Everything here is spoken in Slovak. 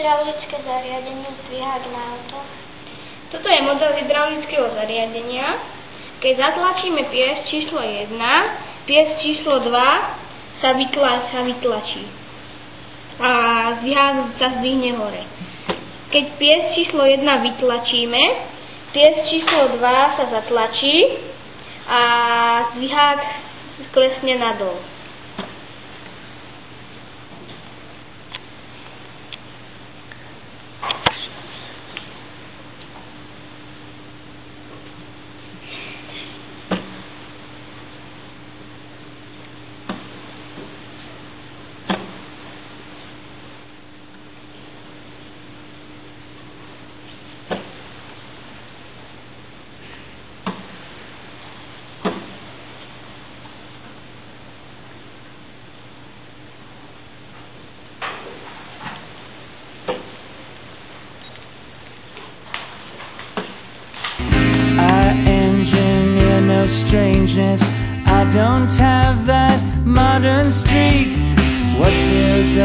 Hydraulické zariadenie zdvihák na auto. Toto je model hydraulického zariadenia. Keď zatlačíme piesť číslo 1, piesť číslo 2 sa vytlačí a zdvihák sa zdvihne hore. Keď piesť číslo 1 vytlačíme, piesť číslo 2 sa zatlačí a zdvihák klesne nadol. No strangeness, I don't have that modern streak. What feels